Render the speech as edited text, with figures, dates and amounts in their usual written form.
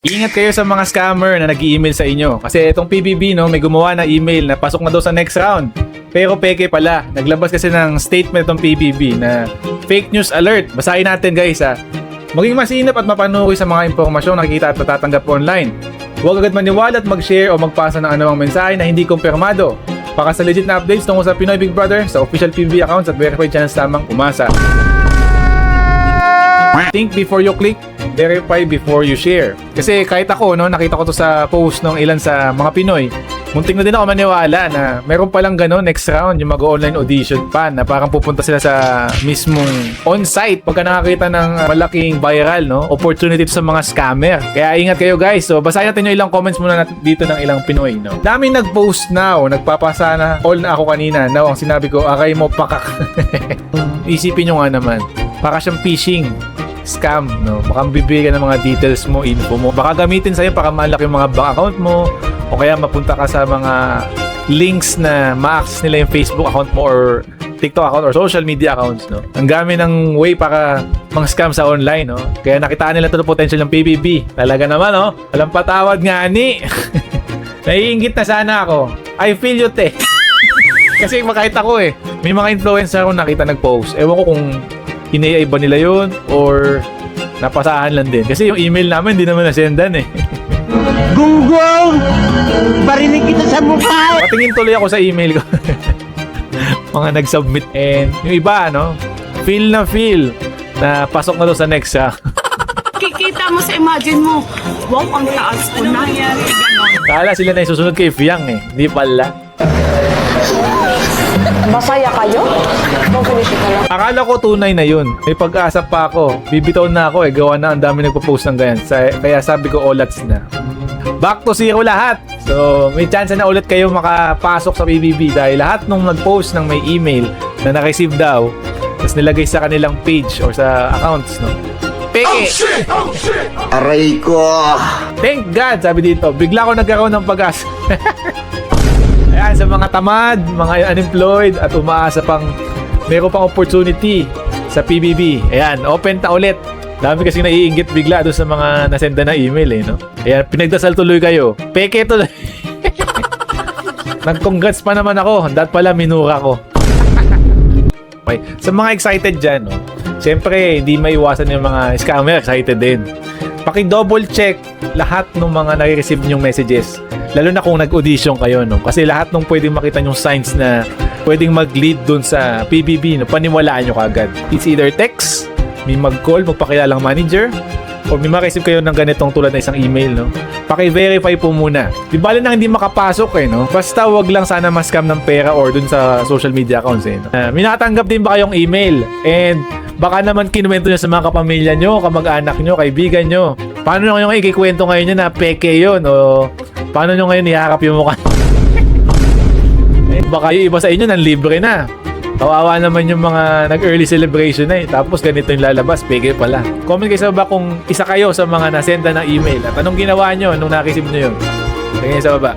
Ingat kayo sa mga scammer na nag-i-email sa inyo. Kasi itong PBB, no, may gumawa na email na pasok na daw sa next round. Pero peke pala. Naglabas kasi ng statement itong PBB na fake news alert. Basahin natin guys ha. Maging masinap at mapanuri sa mga impormasyong nakikita at natatanggap online. Huwag agad maniwala at mag-share o magpasa ng anumang mensahe na hindi kumpirmado. Para sa legit na updates tungkol sa Pinoy Big Brother, sa official PBB accounts at verified channels lamang umasa. Think before you click, verify before you share. Kasi kahit ako, no, nakita ko to sa post ng ilan sa mga Pinoy, muntik na din ako maniwala na meron palang gano'n next round, yung mag-online audition pa na parang pupunta sila sa mismong on-site pagka nakakita ng malaking viral, no, opportunity sa mga scammer. Kaya ingat kayo guys. So basahin natin yung ilang comments muna dito ng ilang Pinoy, no. Daming nag-post now, nagpapasa na all na ako kanina. Now ang sinabi ko, aray mo pakak. Isipin nyo nga naman, para siyang phishing scam, no? Baka bibigyan ng mga details mo, info mo. Baka gamitin sa'yo para malaki yung mga bank account mo o kaya mapunta ka sa mga links na ma-access nila yung Facebook account mo or TikTok account or social media accounts, no? Ang gamit ng way para mga scam sa online, no? Kaya nakitaan nila ito ng potential ng PBB. Talaga naman, no? Walang patawad nga ni. Naiingit na sana ako. I feel you, te. Kasi makahit ako eh. May mga influencer ako nakita nag-post. Ewan ko kung in-AI ba nila yun or napasahan lang din. Kasi yung email namin hindi naman nasendan eh. Gunggong! Barinig kita sa mukha! Patingin tuloy ako sa email ko. Mga nag-submit and yung iba, no? Feel na pasok na to sa next ha. Kikita mo sa imagine mo, wow, ang taas ko na. Ganon. Kala sila na yung susunod kay Fiang eh. Hindi pala. Masaya kayo? Pag-finish ka lang. Akala ko tunay na yun. May pag-asa pa ako. Bibitaw na ako eh. Gawa na ang dami nagpo-post ng ganyan. Kaya sabi ko, olats na. Back to zero lahat. So, may chance na ulit kayo makapasok sa PBB dahil lahat nung nag-post ng may email na na-receive daw, tapos nilagay sa kanilang page or sa accounts, no? Peke! Aray ko! Thank God, sabi dito. Bigla ako nagkaroon ng pag-asa. Ayan, sa mga tamad, mga unemployed, at umaasa pang meron pang opportunity sa PBB. Ayan, open ta ulit. Dami kasi naiinggit bigla doon sa mga nasenda na email eh, no? Ayan, pinagdasal tuloy kayo. Peke tuloy. Nag-congrats pa naman ako. Dahil pala minura ko. Okay. Sa mga excited dyan, no? Siyempre, hindi maiwasan yung mga scammer excited din. Paki-double check lahat ng mga nare-receive nyong messages. Lalo na kung nag-audition kayo, no? Kasi lahat ng pwedeng makita nyong signs na pwedeng mag-lead dun sa PBB, no? Paniwalaan nyo kagad. It's either text, may mag-call, magpakilalang manager, o may ma-receive kayo ng ganitong tulad na isang email, no? Paki-verify po muna. Di bali na hindi makapasok eh, no? Basta wag lang sana ma-scam ng pera or dun sa social media accounts, eh, no? May nakatanggap din ba kayong email? And baka naman kinuwento nyo sa mga kapamilya nyo, kamag-anak nyo, kaibigan nyo. Paano nyo ngayon ikikwento ngayon na peke yun? O paano nyo ngayon iharap yung mukha? Eh, baka yung iba sa inyo nanlibre na. Kawawa naman yung mga nag-early celebration na eh. Tapos ganito yung lalabas, peke pala. Comment kayo sa baba kung isa kayo sa mga nasenda ng email. At anong ginawa nyo nung nakisip nyo yun? Tingin sa baba.